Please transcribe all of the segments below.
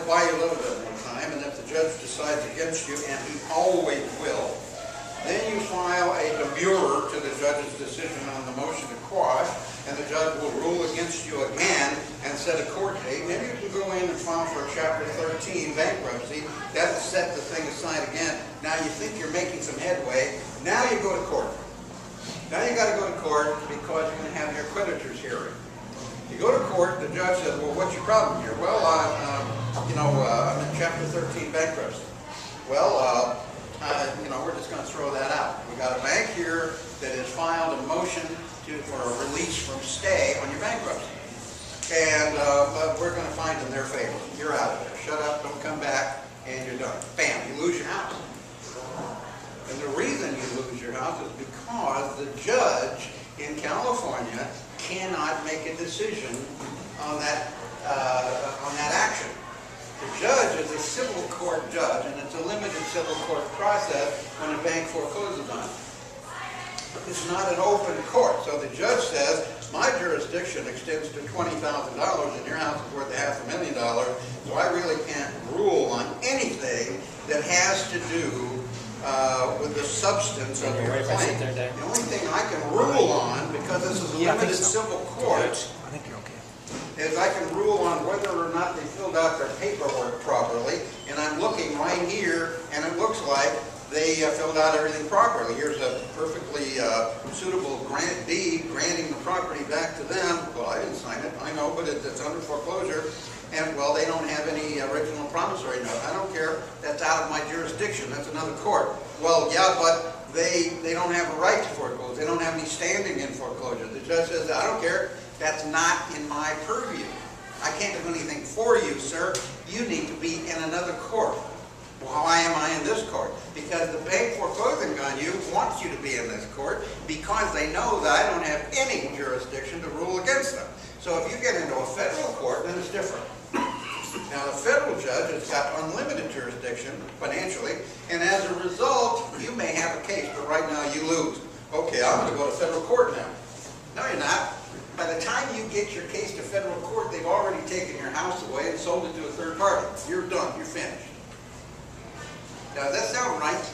buy you a little bit one time, and if the judge decides against you, and he always will, then you file a demurrer to the judge's decision on the motion to quash, and the judge will rule against you again and set a court date. Maybe you can go in and file for a Chapter 13 bankruptcy. That'll set the thing aside again. Now you think you're making some headway. Now you go to court. Now you got to go to court because you're going to have your creditors hearing. You go to court, the judge says, well, what's your problem here? Well, I'm in Chapter 13 bankruptcy. Well, we're just going to throw that out. We got a bank here that has filed a motion for a release from stay on your bankruptcy. And we're going to find in their favor. You're out of there. Shut up, don't come back, and you're done. Bam, you lose your house. And the reason you lose your house is because the judge in California cannot make a decision on that action. The judge is a civil court judge, and it's a limited civil court process when a bank forecloses on it. It's not an open court, so the judge says, my jurisdiction extends to $20,000 and your house is worth $500,000, so I really can't rule on anything that has to do with the substance of your claim. The only thing I can rule on, because this is a limited civil court, is I can rule on whether or not they filled out their paperwork properly, and I'm looking right here, and it looks like they filled out everything properly. Here's a perfectly suitable deed granting the property back to them. Well, I didn't sign it, I know, but it's under foreclosure, and well, they don't have any original promissory note. I don't care, that's out of my jurisdiction, that's another court. Well, yeah, but they don't have a right to foreclose, they don't have any standing in foreclosure. The judge says, I don't care, that's not in my purview. I can't do anything for you, sir. You need to be in another court. Well, why am I in this court? Because the bank foreclosing on you wants you to be in this court because they know that I don't have any jurisdiction to rule against them. So if you get into a federal court, then it's different. Now, the federal judge has got unlimited jurisdiction financially, and as a result, you may have a case, but right now you lose. Okay, I'm going to go to federal court now. No, you're not. By the time you get your case to federal court, they've already taken your house away and sold it to a third party. You're done. You're finished. Now, does that sound right?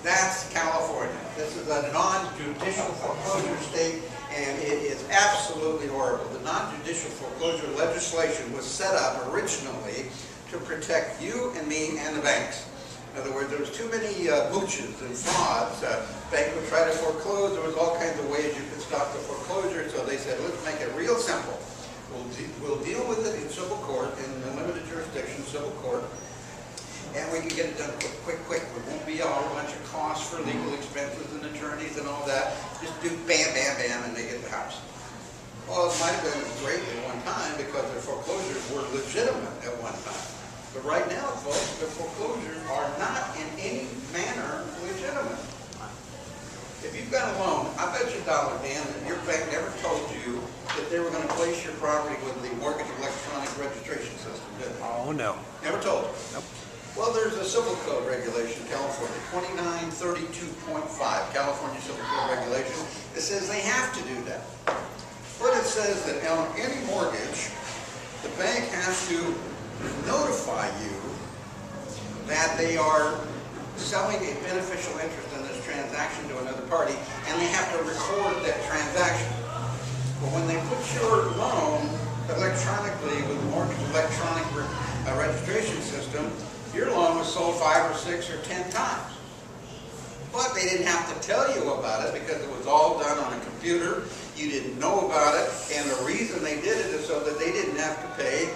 That's California. This is a non-judicial foreclosure state, and it is absolutely horrible. The non-judicial foreclosure legislation was set up originally to protect you and me and the banks. In other words, there was too many mooches and frauds. Bank would try to foreclose. There was all kinds of ways you could stop the foreclosure. So they said, let's make it real simple. We'll deal with it in civil court, in a limited jurisdiction, civil court, and we can get it done quick. There won't be a whole bunch of costs for legal expenses and attorneys and all that. Just do bam, bam, bam, and they get the house. Well, it might have been great at one time because their foreclosures were legitimate at one time. But right now, folks, the foreclosures are not in any manner legitimate. If you've got a loan, I bet you $1, Dan, that your bank never told you that they were going to place your property with the mortgage electronic registration system, did they? Oh, no. Never told you? Nope. Well, there's a civil code regulation in California, 2932.5, California Civil Code regulation, that says they have to do that. But it says that on any mortgage, the bank has to notify you that they are selling a beneficial interest in this transaction to another party, and they have to record that transaction. But when they put your loan electronically with the mortgage electronic registration system, your loan was sold 5 or 6 or 10 times. But they didn't have to tell you about it because it was all done on a computer. You didn't know about it, and the reason they did it is so that they didn't have to pay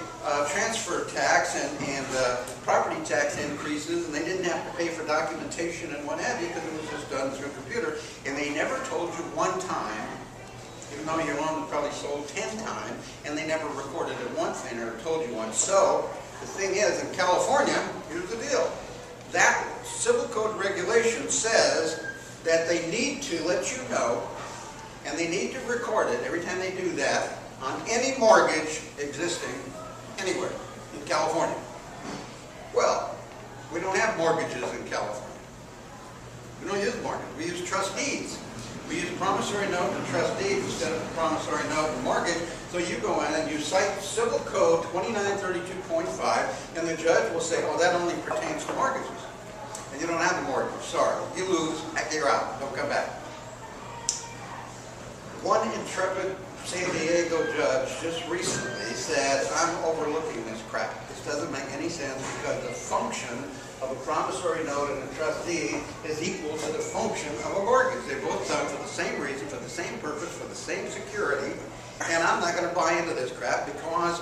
transfer tax and property tax increases, and they didn't have to pay for documentation and what have you because it was just done through a computer. And they never told you one time, even though your loan was probably sold 10 times, and they never recorded it once, they never told you once. So the thing is, in California, here's the deal. That civil code regulation says that they need to let you know, and they need to record it every time they do that on any mortgage existing anywhere in California. Well, we don't have mortgages in California. We don't use mortgages. We use trust deeds. We use promissory note and trust deed instead of a promissory note and mortgage. So you go in and you cite Civil Code 2932.5, and the judge will say, oh, that only pertains to mortgages. And you don't have the mortgage. Sorry. You lose. You're out. Don't come back. One intrepid San Diego judge just recently said, I'm overlooking this crap. This doesn't make any sense because the function of a promissory note and a trustee is equal to the function of a mortgage. They're both done for the same reason, for the same purpose, for the same security. And I'm not going to buy into this crap because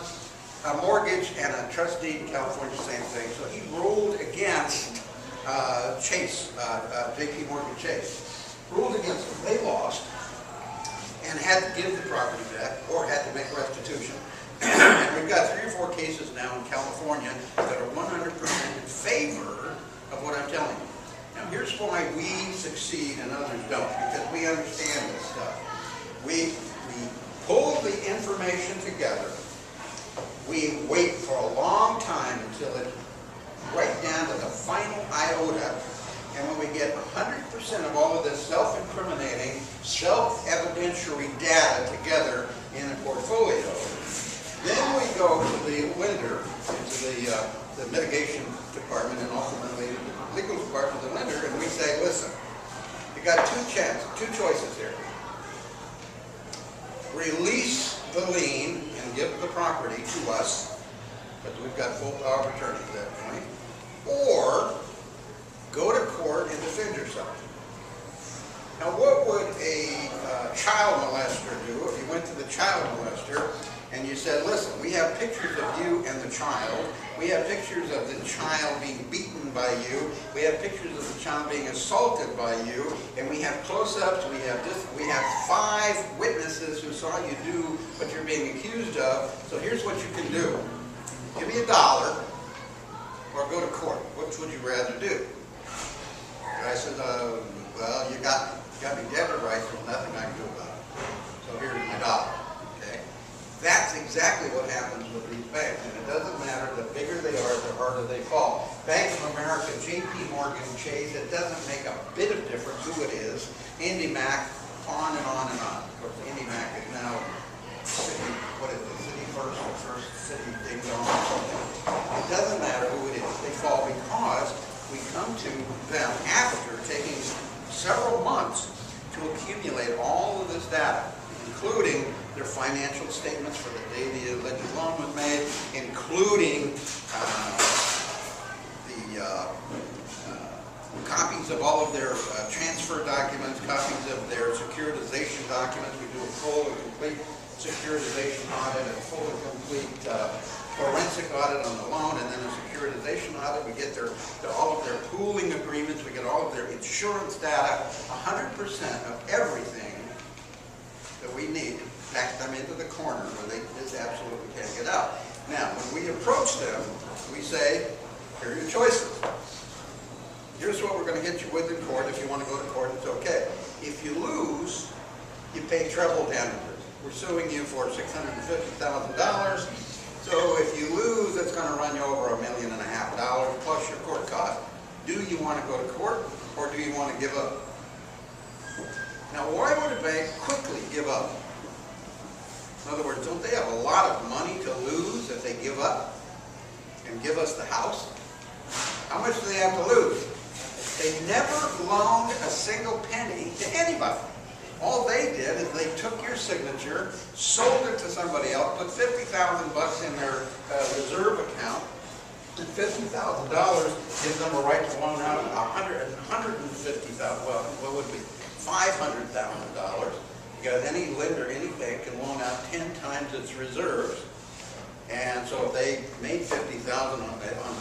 a mortgage and a trustee in California, same thing. So he ruled against Chase, JP Morgan Chase. Ruled against them. They lost and had to give the property back or had to make restitution. And we've got 3 or 4 cases now in California that are 100% in favor of what I'm telling you. Now here's why we succeed and others don't, because we understand this stuff. We pull the information together. We wait for a long time until it's right down to the final iota. And when we get 100% of all of this self-incriminating, self-evidentiary data together in a portfolio, then we go to the lender, to the mitigation department, and ultimately the legal department of the lender, and we say, listen, you got two choices here. Release the lien and give the property to us, but we've got full power of attorney at that point, or go to court and defend yourself. Now what would a child molester do if you went to the child molester and you said, listen, we have pictures of you and the child. We have pictures of the child being beaten by you. We have pictures of the child being assaulted by you. And we have close-ups. We have 5 witnesses who saw you do what you're being accused of. So here's what you can do. Give me $1 or go to court. Which would you rather do? The guy says, well, you got me dead or right, so nothing I can do about it. So here's my $1. That's exactly what happens with these banks. And it doesn't matter, the bigger they are, the harder they fall. Bank of America, JP Morgan Chase, it doesn't make a bit of difference who it is. IndyMac, on and on and on. Of course, IndyMac is now City, what is it, City First or First City Ding Dong or something. It doesn't matter who it is. They fall because we come to them after taking several months to accumulate all of this data, including their financial statements for the day the alleged loan was made, including copies of all of their transfer documents, copies of their securitization documents. We do a full and complete securitization audit, a full and complete forensic audit on the loan, and then a securitization audit. We get all of their pooling agreements, we get all of their insurance data, 100% of everything that we need to back them into the corner where they just absolutely can't get out. Now, when we approach them, we say, here are your choices. Here's what we're going to get you with in court. If you want to go to court, it's okay. If you lose, you pay treble damages. We're suing you for $650,000. So if you lose, it's going to run you over $1.5 million plus your court cost. Do you want to go to court, or do you want to give up? Now, why would a bank quickly give up? In other words, don't they have a lot of money to lose if they give up and give us the house? How much do they have to lose? They never loaned a single penny to anybody. All they did is they took your signature, sold it to somebody else, put $50,000 in their reserve account, and $50,000 gives them a right to loan out $150,000. Well, what would be $500,000? Because any lender, any bank can loan out 10 times its reserves. And so if they made $50,000 on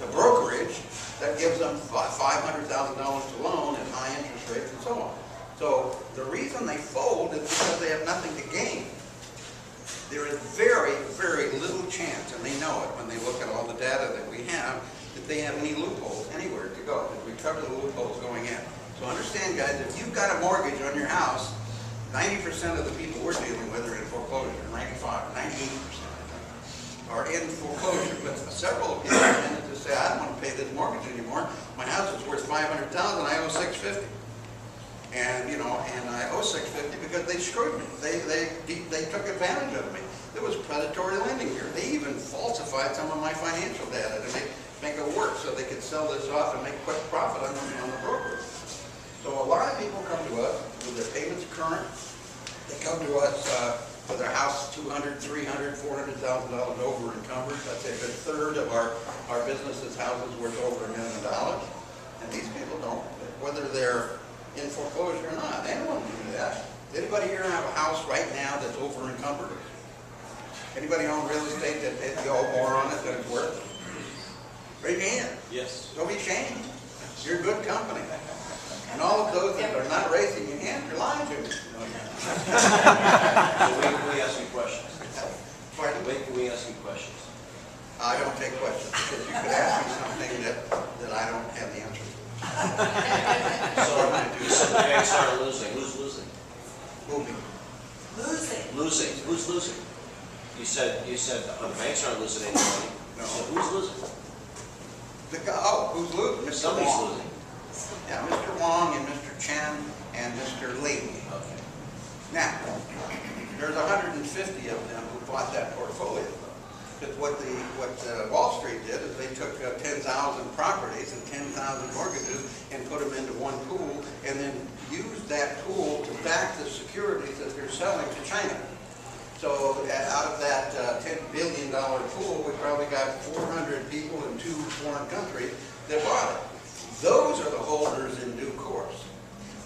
the brokerage, that gives them $500,000 to loan at high interest rates and so on. So the reason they fold is because they have nothing to gain. There is very, very little chance, and they know it when they look at all the data that we have, that they have any loopholes anywhere to go. We cover the loopholes going in. So understand, guys, if you've got a mortgage on your house, 90% of the people we're dealing with are in foreclosure, 95, 98%. Are in foreclosure, but several people tended to say, I don't want to pay this mortgage anymore. My house is worth $500,000, I owe $650,000. And, you know, and I owe $650 because they screwed me. They took advantage of me. There was predatory lending here. They even falsified some of my financial data to make it work so they could sell this off and make quick profit on the broker. So a lot of people come to us with their payments current. They come to us with their house $200,000, $300,000, $400,000 over encumbered. That's a good third of our businesses' houses worth over $1 million. And these people don't, whether they're in foreclosure or not, they don't do that. Does anybody here have a house right now that's over encumbered? Anybody own real estate that you owe more on it than it's worth? Raise your hand. Yes. Don't be ashamed. You're good company. And all of those that are not raising your hand, you're lying to me. So when can we ask you questions? Pardon? When can we ask you questions? I don't take questions because you could ask me something that I don't have the answer to. So you said the banks are losing. Who's losing? Moving. Losing. Who's losing? You said the banks aren't losing any money. No. So who's losing? Who's losing? Mr. Somebody's Wong. losing. Yeah, Mr. Wong and Mr. Chen and Mr. Lee. Okay. Now, there's 150 of them who bought that portfolio. Because what Wall Street did is they took 10,000 properties and 10,000 mortgages and put them into one pool and then used that pool to back the securities that they're selling to China. So out of that $10 billion pool, we probably got 400 people in 2 foreign countries that bought it. Those are the holders in due course.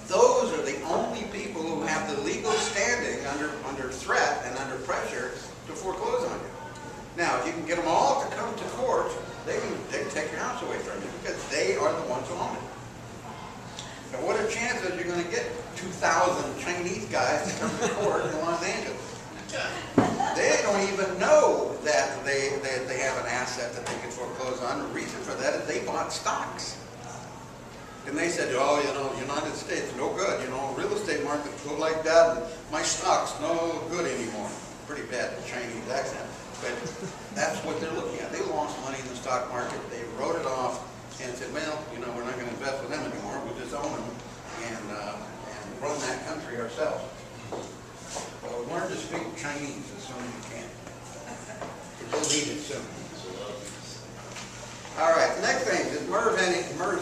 Those are the only people who have the legal standing under threat and under pressure to foreclose on you. Now, if you can get them all to come to court, they can take your house away from you because they are the ones who own it. Now, what are chances you're going to get 2,000 Chinese guys to come to court in Los Angeles? They don't even know that they have an asset that they can foreclose on. The reason for that is they bought stocks. And they said, oh, you know, United States, no good. You know, real estate markets go like that, and my stock's no good anymore. Pretty bad Chinese accent. But that's what they're looking at. They lost money in the stock market. They wrote it off and said, well, you know, we're not going to invest with them anymore. We'll just own them and run that country ourselves. So learn to speak Chinese as soon as you can. You'll need it soon. All right, the next thing, does MERS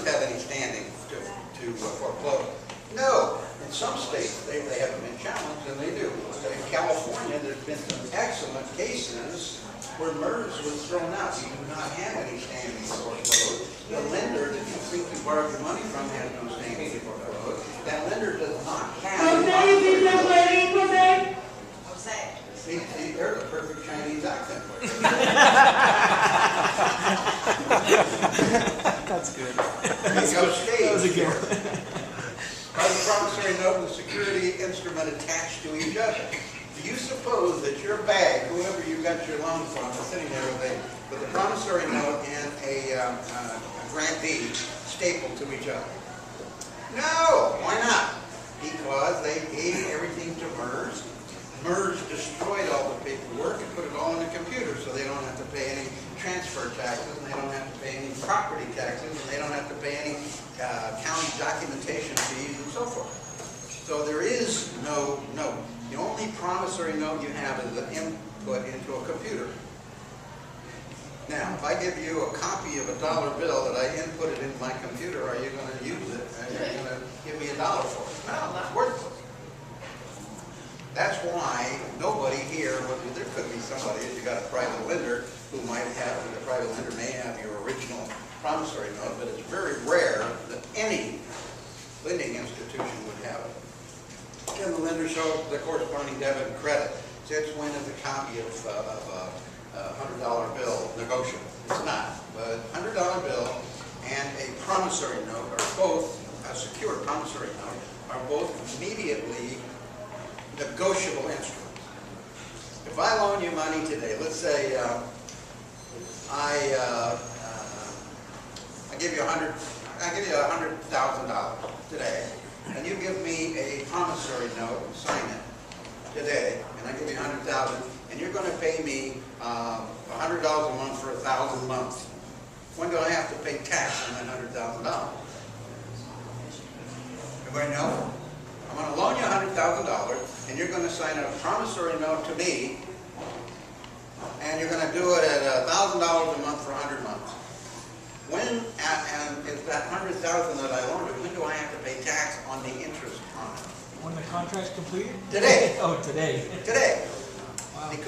have any standing to foreclose? No. In some states, they haven't been challenged, and they do. In California, there's been some excellent cases where MERS was thrown out. You do not have any standing to foreclose. The lender that you think you borrowed your money from has no standing to foreclose. That lender does not have See, there's a perfect Chinese accent for you. That's good. That was a good one. The promissory note and the security instrument attached to each other. Do you suppose that your bag, whoever you got your loan from, is sitting there with a promissory note and a grantee stapled to each other? No. Why not? Because they gave everything to MERS. MERS destroyed all the paperwork and put it all in the computer, so they don't have to pay any transfer taxes, and they don't have to pay any property taxes, and they don't have to pay any county documentation fees and so forth. So there is no note. The only promissory note you have is an input into a computer. Now, if I give you a copy of a dollar bill that I inputted into my computer, are you going to use it? Are you going to give me $1 for it? No, that's worthless. That's why nobody here, there could be somebody, if you got a private lender who might have, the private lender may have your original promissory note, but it's very rare that any lending institution would have it. Can the lender show the corresponding debit and credit? Since when is a copy of a $100 bill negotiable? It's not. But $100 bill and a promissory note are both, a secured promissory note, are both immediately negotiable instruments. If I loan you money today, let's say I give you $100,000 today, and you give me a promissory note and sign it today, and I give you $100,000, and you're going to pay me $100 a month for 1,000 months. When do I have to pay tax on that $100,000? Everybody know? I'm gonna loan you $100,000, and you're gonna sign a promissory note to me, and you're gonna do it at $1,000 a month for 100 months. When, and if that 100,000 that I loaned you, when do I have to pay tax on the interest on it? When the contract's completed? Today. Oh, today. Today. Wow. Because